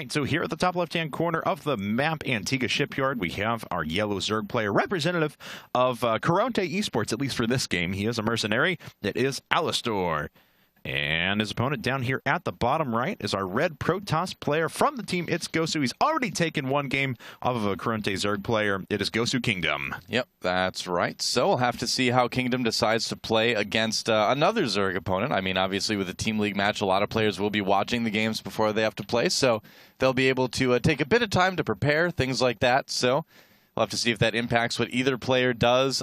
right, so here at the top left-hand corner of the map, Antiga Shipyard, we have our yellow Zerg player, representative of Karont3 Esports, at least for this game. He is a mercenary. It is Alistor. And his opponent down here at the bottom right is our red Protoss player from the team. It's GoSu. He's already taken one game off of a Karont3 Zerg player. It is GoSu.Kingdom. Yep, that's right. So we'll have to see how Kingdom decides to play against another Zerg opponent. I mean, obviously with a Team League match, a lot of players will be watching the games before they have to play. So they'll be able to take a bit of time to prepare, things like that. So we'll have to see if that impacts what either player does.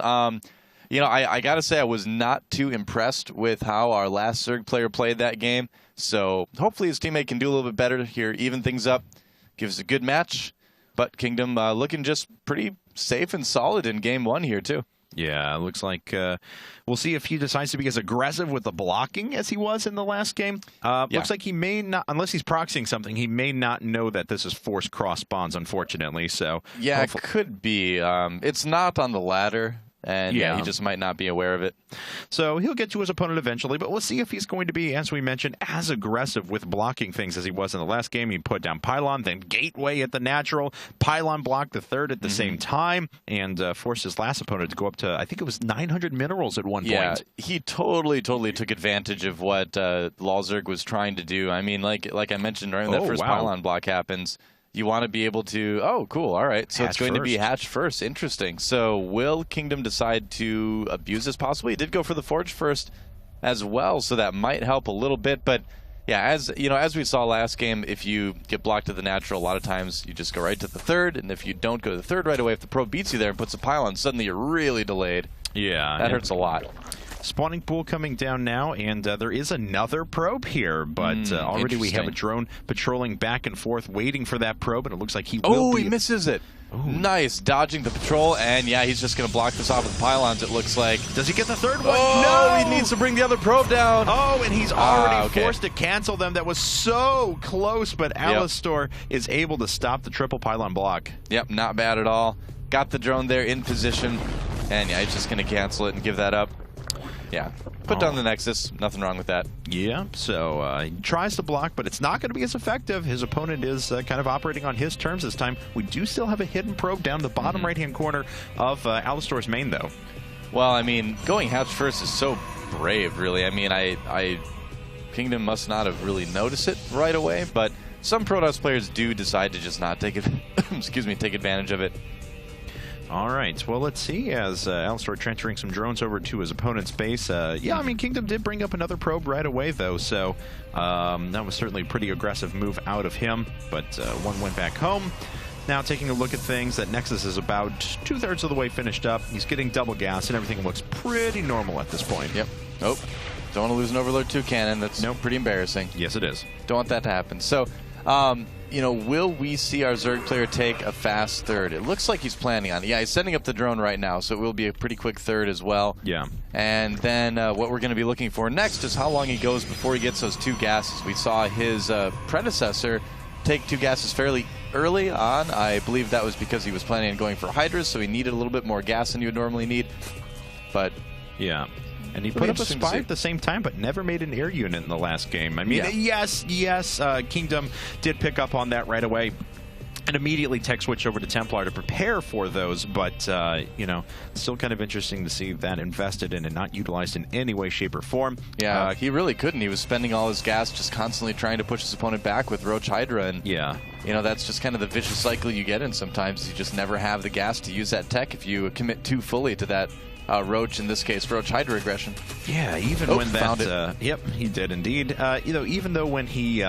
You know, I got to say I was not too impressed with how our last Zerg player played that game. So hopefully his teammate can do a little bit better here, even things up, give us a good match. But Kingdom looking just pretty safe and solid in game one here, too. Yeah, it looks like we'll see if he decides to be as aggressive with the blocking as he was in the last game. Looks like he may not, unless he's proxying something, he may not know that this is forced cross spawns, unfortunately. So yeah, it could be. It's not on the ladder. And yeah, he just might not be aware of it. So he'll get to his opponent eventually, but we'll see if he's going to be, as we mentioned, as aggressive with blocking things as he was in the last game. He put down Pylon, then Gateway at the natural. Pylon blocked the third at the same time, and forced his last opponent to go up to, I think it was 900 minerals at one point. He totally took advantage of what Lolzerg was trying to do. I mean, like I mentioned, right when that first Pylon block happens, you want to be able to, oh, cool, all right. So it's going to be hatch first. Interesting. So will Kingdom decide to abuse this possibly? He did go for the Forge first as well, so that might help a little bit. But yeah, as you know, as we saw last game, if you get blocked at the natural, a lot of times you just go right to the third. And if you don't go to the third right away, if the pro beats you there and puts a pylon, suddenly you're really delayed. Yeah. That hurts a lot. Spawning pool coming down now, and there is another probe here, but already we have a drone patrolling back and forth, waiting for that probe, and it looks like he will he misses it. Ooh. Nice, dodging the patrol, and yeah, he's just going to block this off with pylons, it looks like. Does he get the third one? Oh, no! He needs to bring the other probe down. Oh, and he's already forced to cancel them. That was so close, but Alistor is able to stop the triple pylon block. Yep, not bad at all. Got the drone there in position, and yeah, he's just going to cancel it and give that up. Yeah, put down the Nexus. Nothing wrong with that. Yeah, so he tries to block, but it's not going to be as effective. His opponent is kind of operating on his terms this time. We do still have a hidden probe down the bottom right-hand corner of Alistor's main, though. Well, I mean, going hatch first is so brave, really. I mean, Kingdom must not have really noticed it right away, but some Protoss players do decide to just not take it. Excuse me, take advantage of it. All right, well, let's see as Alistor transferring some drones over to his opponent's base. Yeah, I mean, Kingdom did bring up another probe right away, though, so that was certainly a pretty aggressive move out of him, but one went back home. Now, taking a look at things, that Nexus is about 2/3 of the way finished up. He's getting double gas, and everything looks pretty normal at this point. Yep. Nope. Don't want to lose an Overlord 2 cannon. That's pretty embarrassing. Yes, it is. Don't want that to happen. So, you know, will we see our Zerg player take a fast third? It looks like he's planning on it. Yeah, he's setting up the drone right now, so it will be a pretty quick third as well. Yeah. And then what we're going to be looking for next is how long he goes before he gets those 2 gases. We saw his predecessor take 2 gases fairly early on. I believe that was because he was planning on going for Hydras, so he needed a little bit more gas than you would normally need. But yeah. And he put up a spy at the same time, but never made an air unit in the last game. I mean, yes, Kingdom did pick up on that right away and immediately tech switch over to Templar to prepare for those, but, you know, still kind of interesting to see that invested in and not utilized in any way, shape, or form. Yeah, he really couldn't. He was spending all his gas just constantly trying to push his opponent back with Roach Hydra, and, you know, that's just kind of the vicious cycle you get in sometimes. You just never have the gas to use that tech if you commit too fully to that Roach, in this case, Roach Hydra aggression. Yeah, even when that... yep, he did indeed. You know, even though when he...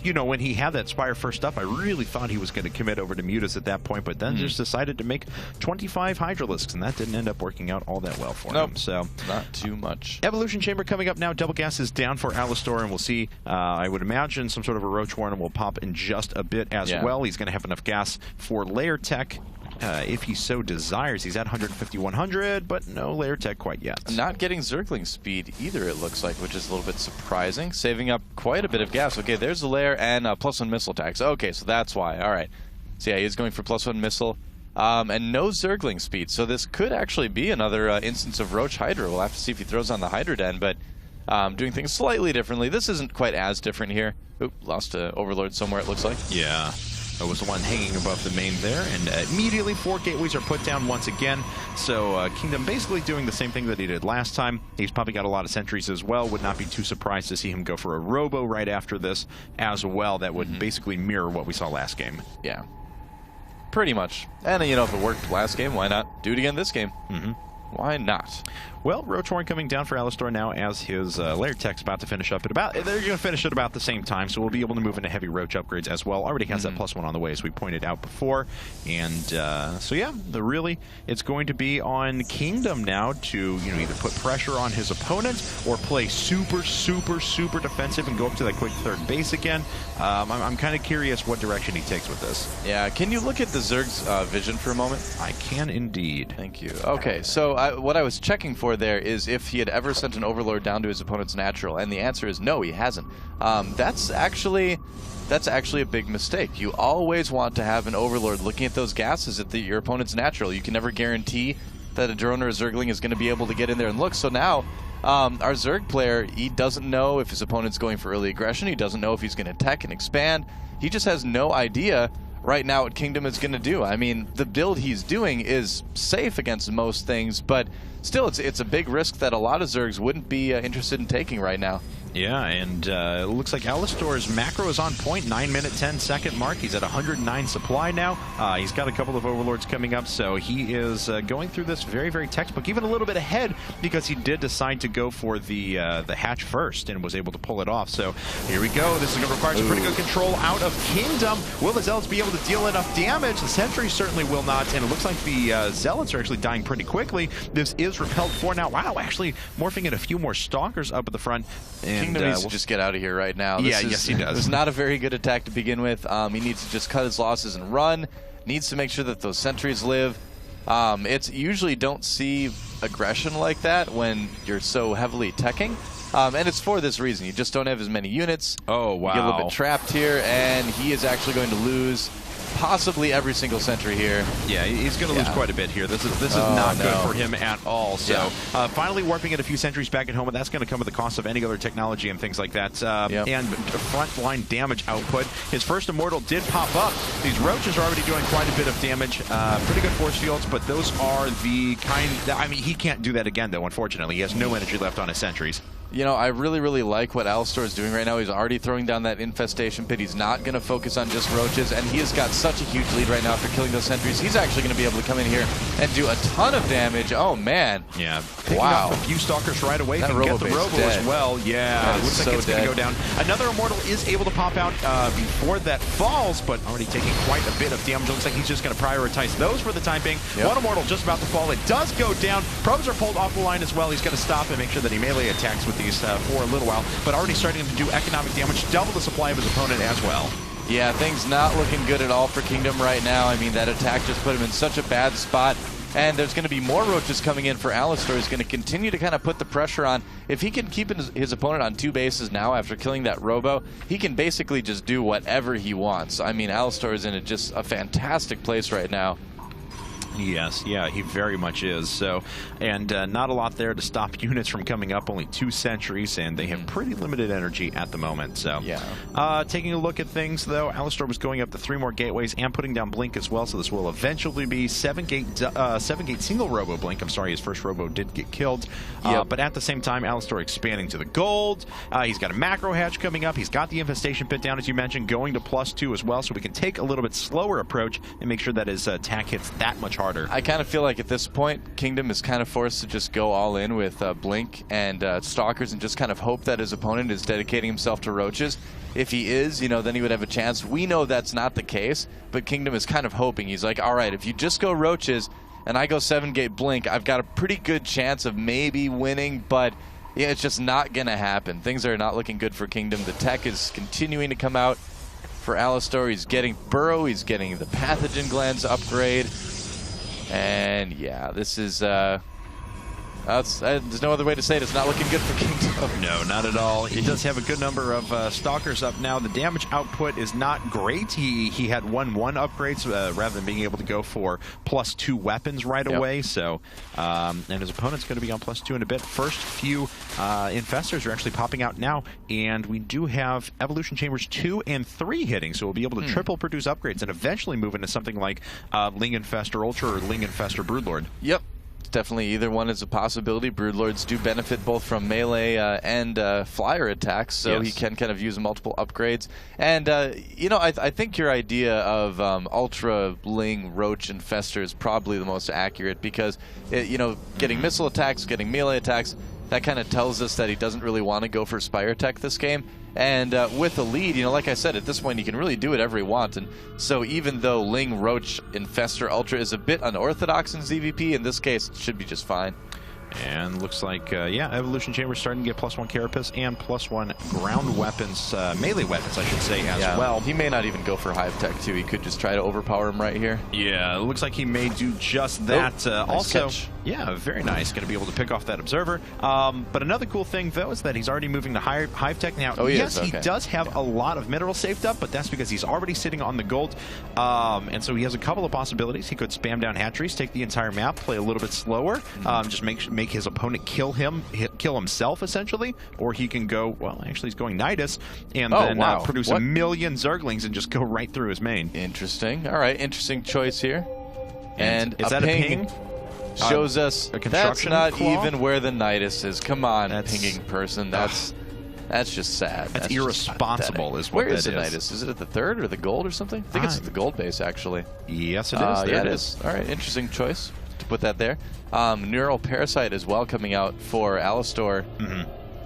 you know, when he had that Spire first up, I really thought he was going to commit over to Mutas at that point, but then just decided to make 25 Hydralisks, and that didn't end up working out all that well for him. So not too much. Evolution Chamber coming up now. Double gas is down for Alistor, and we'll see, I would imagine, some sort of a Roach Warren will pop in just a bit as well. He's going to have enough gas for layer tech. If he so desires. He's at 150, 100, but no layer tech quite yet. Not getting Zergling speed either, it looks like, which is a little bit surprising. Saving up quite a bit of gas. Okay, there's the layer and +1 missile attacks. Okay, so that's why. All right. So yeah, he's going for +1 missile. And no Zergling speed. So this could actually be another instance of Roach Hydra. We'll have to see if he throws on the Hydra Den, but doing things slightly differently. This isn't quite as different here. Oop, lost a Overlord somewhere, it looks like. Yeah. That was the one hanging above the main there, and immediately 4 gateways are put down once again. So Kingdom basically doing the same thing that he did last time. He's probably got a lot of sentries as well. Would not be too surprised to see him go for a robo right after this as well. That would basically mirror what we saw last game. Yeah, pretty much. And you know, if it worked last game, why not do it again this game? Why not? Well, Roach Horn coming down for Alistar now as his lair tech's about to finish up at about... They're going to finish at about the same time, so we'll be able to move into heavy Roach upgrades as well. Already has that +1 on the way, as we pointed out before. And so, yeah, really, it's going to be on Kingdom now to, you know, either put pressure on his opponent or play super, super, super defensive and go up to that quick third base again. I'm kind of curious what direction he takes with this. Yeah, can you look at the Zerg's vision for a moment? I can indeed. Thank you. Okay, so what I was checking for there is if he had ever sent an Overlord down to his opponent's natural, and the answer is no, he hasn't. That's actually a big mistake. You always want to have an Overlord looking at those gases at your opponent's natural. You can never guarantee that a drone or a Zergling is going to be able to get in there and look. So now, our Zerg player, he doesn't know if his opponent's going for early aggression. He doesn't know if he's going to tech and expand. He just has no idea right now what Kingdom is going to do. I mean, the build he's doing is safe against most things, but still, it's a big risk that a lot of Zergs wouldn't be interested in taking right now. Yeah, and it looks like Alistar's macro is on point, 9-minute, 10-second mark. He's at 109 supply now. He's got a couple of Overlords coming up, so he is going through this very, very textbook, even a little bit ahead, because he did decide to go for the hatch first and was able to pull it off. So here we go. This is going to require some pretty good control out of Kingdom. Will the Zealots be able to deal enough damage? The Sentries certainly will not, and it looks like the Zealots are actually dying pretty quickly. This is repelled 4 now. Wow, actually morphing in a few more Stalkers up at the front. And Kingdom needs to just get out of here right now. Yes, he does. It's not a very good attack to begin with. He needs to just cut his losses and run. Needs to make sure that those sentries live. It's usually don't see aggression like that when you're so heavily teching. And it's for this reason. You just don't have as many units. Oh, wow. You get a little bit trapped here, and he is actually going to lose possibly every single sentry here. Yeah, he's going to lose quite a bit here. This is not good for him at all. So finally warping it a few sentries back at home, and that's going to come at the cost of any other technology and things like that. And frontline damage output. His first Immortal did pop up. These Roaches are already doing quite a bit of damage. Pretty good force fields, but those are the kind that, I mean, he can't do that again, though, unfortunately. He has no energy left on his sentries. You know, I really, really like what Alistar is doing right now. He's already throwing down that infestation pit. He's not going to focus on just roaches, and he has got such a huge lead right now after killing those sentries. He's actually going to be able to come in here and do a ton of damage. Oh, man. Yeah. Picking up a few Stalkers right away. That get the Robo as well. Yeah. Looks like it's going to go down. Another Immortal is able to pop out before that falls, but already taking quite a bit of damage. Looks like he's just going to prioritize those for the time being. One Immortal just about to fall. It does go down. Probes are pulled off the line as well. He's going to stop and make sure that he melee attacks with these for a little while, but already starting to do economic damage, double the supply of his opponent as well. Yeah, things not looking good at all for Kingdom right now. I mean, that attack just put him in such a bad spot, and there's going to be more roaches coming in for Alistar. He's going to continue to kind of put the pressure on. If he can keep his opponent on 2 bases now after killing that Robo, he can basically just do whatever he wants. I mean, Alistar is in just a fantastic place right now. Yes, yeah, he very much is. So, and not a lot there to stop units from coming up. Only 2 sentries, and they have pretty limited energy at the moment. So, taking a look at things though, Alistar was going up to 3 more gateways and putting down Blink as well. So this will eventually be 7-gate single Robo Blink. I'm sorry, his first Robo did get killed, but at the same time, Alistar expanding to the gold. He's got a macro hatch coming up. He's got the infestation pit down, as you mentioned, going to +2 as well. So we can take a little bit slower approach and make sure that his attack hits that much harder. I kind of feel like at this point, Kingdom is kind of forced to just go all in with Blink and Stalkers and just kind of hope that his opponent is dedicating himself to roaches. If he is, you know, then he would have a chance. We know that's not the case, but Kingdom is kind of hoping. He's like, all right, if you just go roaches and I go 7-gate Blink, I've got a pretty good chance of maybe winning, but yeah, it's just not going to happen. Things are not looking good for Kingdom. The tech is continuing to come out for Alistar. He's getting Burrow. He's getting the Pathogen Glands upgrade. And yeah, this is There's no other way to say it. It's not looking good for Kingdom. No, not at all. He does have a good number of Stalkers up now. The damage output is not great. He had 1/1 upgrades rather than being able to go for +2 weapons right away. So, and his opponent's going to be on +2 in a bit. First few Infestors are actually popping out now, and we do have Evolution Chambers 2 and 3 hitting, so we'll be able to triple produce upgrades and eventually move into something like Ling Infestor Ultra or Ling Infestor Broodlord. Yep. Definitely either one is a possibility. Broodlords do benefit both from melee and flyer attacks, so he can kind of use multiple upgrades. And, you know, I think your idea of Ultra Ling Roach Infestor is probably the most accurate because, you know, getting missile attacks, getting melee attacks, that kind of tells us that he doesn't really want to go for Spire Tech this game. And with a lead, you know, like I said, at this point, he can really do whatever he wants. And so even though Ling Roach Infestor Ultra is a bit unorthodox in ZVP, in this case, it should be just fine. And looks like, yeah, Evolution Chamber's starting to get +1 Carapace and +1 ground weapons, melee weapons, I should say, as well. He may not even go for Hive Tech, too. He could just try to overpower him right here. Yeah, it looks like he may do just that. Nice also, catch. yeah, very nice. Going to be able to pick off that Observer. But another cool thing, though, is that he's already moving to Hive Tech now. Oh, yes, he he does have a lot of minerals saved up, but that's because he's already sitting on the gold. And so he has a couple of possibilities. He could spam down hatcheries, take the entire map, play a little bit slower, just make his opponent kill himself, essentially. Or he can go, well, actually, he's going Nidus, and then produce a million Zerglings and just go right through his main. Interesting. All right, interesting choice here. And is that a ping? Shows us that's not even where the Nidus is. Come on, that's, pinging person. That's just sad. That's irresponsible, is what Where that is the Nidus? Is it at the 3rd or the gold or something? I think it's at the gold base, actually. Yes, it is. Yeah, it is. All right, interesting choice to put that there. Neural Parasite as well coming out for Alistor.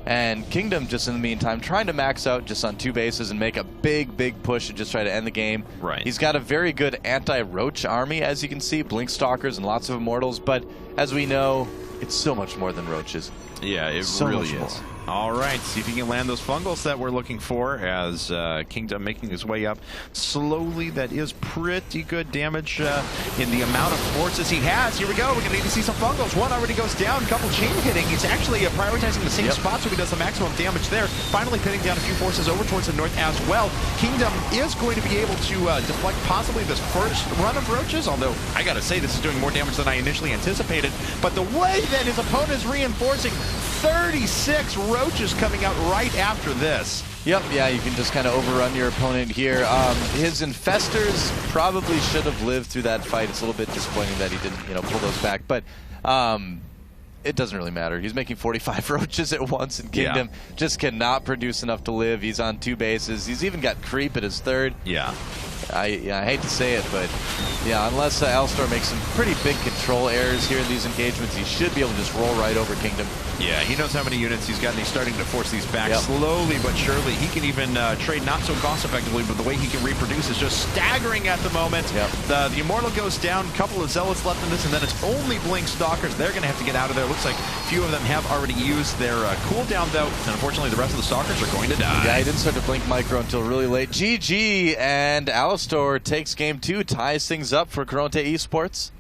And Kingdom, just in the meantime, trying to max out just on 2 bases and make a big push and just try to end the game. Right. He's got a very good anti-roach army, as you can see, Blink Stalkers and lots of Immortals, but as we know, it's so much more than roaches. Yeah, it really is. All right, see if he can land those fungals that we're looking for as Kingdom making his way up slowly. That is pretty good damage in the amount of forces he has. Here we go. We're going to need to see some fungals. One already goes down, couple chain hitting. He's actually prioritizing the same spot so he does the maximum damage there. Finally pinning down a few forces over towards the north as well. Kingdom is going to be able to deflect possibly this first run of roaches, although I got to say this is doing more damage than I initially anticipated. But the way that his opponent is reinforcing, 36 roaches coming out right after this. Yep, yeah, you can just kind of overrun your opponent here. His Infestors probably should have lived through that fight. It's a little bit disappointing that he didn't, you know, pull those back, but it doesn't really matter. He's making 45 roaches at once, and Kingdom just cannot produce enough to live. He's on 2 bases. He's even got creep at his 3rd. Yeah. I hate to say it, but yeah, unless Alistor makes some pretty big control errors here in these engagements, he should be able to just roll right over Kingdom. Yeah, he knows how many units he's got, and he's starting to force these back slowly but surely. He can even trade not so cost effectively, but the way he can reproduce is just staggering at the moment. The Immortal goes down, a couple of Zealots left in this, and then it's only Blink Stalkers. They're going to have to get out of there. Looks like a few of them have already used their cooldown, though, and unfortunately the rest of the Stalkers are going to die. Yeah, he didn't start to Blink Micro until really late. GG, and Alistor takes game 2, ties things up for Karont3 Esports.